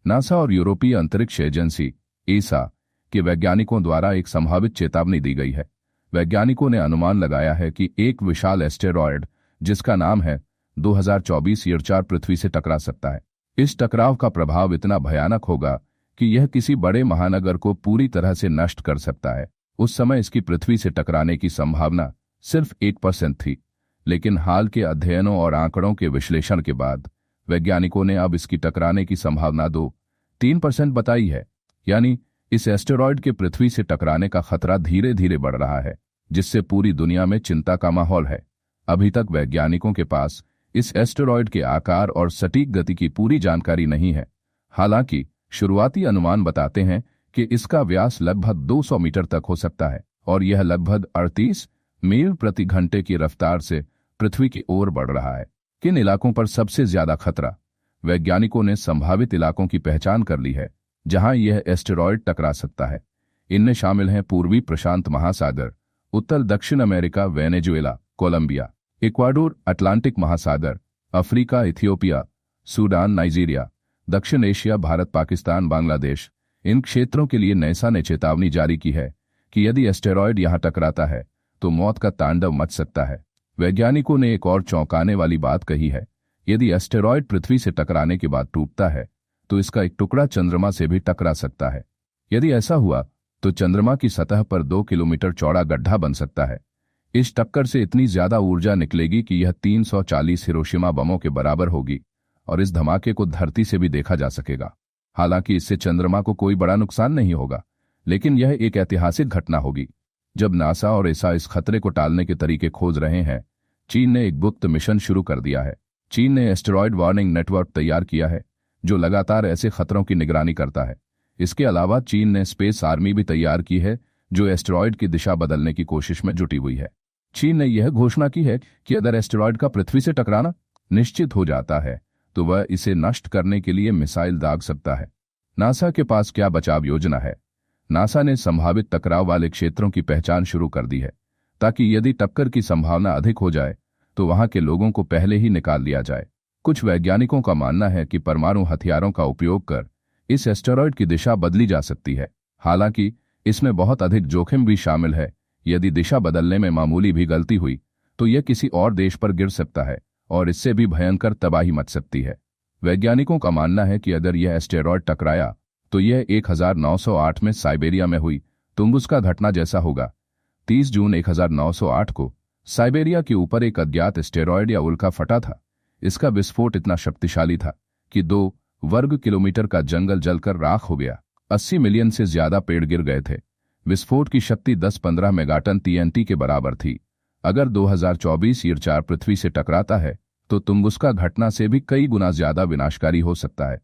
NASA और यूरोपीय अंतरिक्ष एजेंसी ईसा के वैज्ञानिकों द्वारा एक संभावित चेतावनी दी गई है। वैज्ञानिकों ने अनुमान लगाया है कि एक विशाल एस्टेरॉयड जिसका नाम है 2024 ईयर-4 पृथ्वी से टकरा सकता है। इस टकराव का प्रभाव इतना भयानक होगा कि यह किसी बड़े महानगर को पूरी तरह से नष्ट कर सकता है। उस समय इसकी पृथ्वी से टकराने की संभावना सिर्फ 1% थी, लेकिन हाल के अध्ययनों और आंकड़ों के विश्लेषण के बाद वैज्ञानिकों ने अब इसकी टकराने की संभावना 2-3% बताई है। यानी इस एस्टेरॉयड के पृथ्वी से टकराने का खतरा धीरे धीरे बढ़ रहा है, जिससे पूरी दुनिया में चिंता का माहौल है। अभी तक वैज्ञानिकों के पास इस एस्टेरॉयड के आकार और सटीक गति की पूरी जानकारी नहीं है। हालांकि शुरुआती अनुमान बताते हैं कि इसका व्यास लगभग 200 मीटर तक हो सकता है और यह लगभग 38 मील प्रति घंटे की रफ्तार से पृथ्वी की ओर बढ़ रहा है। किन इलाकों पर सबसे ज्यादा खतरा? वैज्ञानिकों ने संभावित इलाकों की पहचान कर ली है जहां यह एस्टेरॉयड टकरा सकता है। इनमें शामिल हैं पूर्वी प्रशांत महासागर, उत्तर दक्षिण America, Venezuela, Colombia, Ecuador, Atlantic महासागर, अफ्रीका, इथियोपिया, सूडान, नाइजीरिया, दक्षिण एशिया, भारत, पाकिस्तान, बांग्लादेश। इन क्षेत्रों के लिए नासा ने चेतावनी जारी की है कि यदि एस्टेरॉयड यहां टकराता है तो मौत का तांडव मच सकता है। वैज्ञानिकों ने एक और चौंकाने वाली बात कही है। यदि एस्टेरॉयड पृथ्वी से टकराने के बाद टूटता है तो इसका एक टुकड़ा चंद्रमा से भी टकरा सकता है। यदि ऐसा हुआ तो चंद्रमा की सतह पर 2 किलोमीटर चौड़ा गड्ढा बन सकता है। इस टक्कर से इतनी ज्यादा ऊर्जा निकलेगी कि यह 340 हिरोशिमा बमों के बराबर होगी और इस धमाके को धरती से भी देखा जा सकेगा। हालांकि इससे चंद्रमा को कोई बड़ा नुकसान नहीं होगा, लेकिन यह एक ऐतिहासिक घटना होगी। जब नासा और ईसा इस खतरे को टालने के तरीके खोज रहे हैं, चीन ने एक गुप्त मिशन शुरू कर दिया है। चीन ने एस्टेरॉयड वार्निंग नेटवर्क तैयार किया है जो लगातार ऐसे खतरों की निगरानी करता है। इसके अलावा चीन ने स्पेस आर्मी भी तैयार की है जो एस्टेरॉयड की दिशा बदलने की कोशिश में जुटी हुई है। चीन ने यह घोषणा की है कि अगर एस्टेरॉयड का पृथ्वी से टकराना निश्चित हो जाता है तो वह इसे नष्ट करने के लिए मिसाइल दाग सकता है। नासा के पास क्या बचाव योजना है? नासा ने संभावित टकराव वाले क्षेत्रों की पहचान शुरू कर दी है ताकि यदि टक्कर की संभावना अधिक हो जाए तो वहां के लोगों को पहले ही निकाल लिया जाए। कुछ वैज्ञानिकों का मानना है कि परमाणु हथियारों का उपयोग कर इस एस्टेरॉयड की दिशा बदली जा सकती है। हालांकि इसमें बहुत अधिक जोखिम भी शामिल है। यदि दिशा बदलने में मामूली भी गलती हुई तो यह किसी और देश पर गिर सकता है और इससे भी भयंकर तबाही मच सकती है। वैज्ञानिकों का मानना है कि अगर यह एस्टेरॉयड टकराया तो यह 1908 में साइबेरिया में हुई तुंगुस्का घटना जैसा होगा। 30 जून 1908 को साइबेरिया के ऊपर एक अज्ञात एस्टेरॉयड या उल्का फटा था। इसका विस्फोट इतना शक्तिशाली था कि 2 वर्ग किलोमीटर का जंगल जलकर राख हो गया। 80 मिलियन से ज्यादा पेड़ गिर गए थे। विस्फोट की शक्ति 10-15 मेगाटन TNT के बराबर थी। अगर 2024 ईयर-4 पृथ्वी से टकराता है तो तुंगुस्का घटना से भी कई गुना ज्यादा विनाशकारी हो सकता है।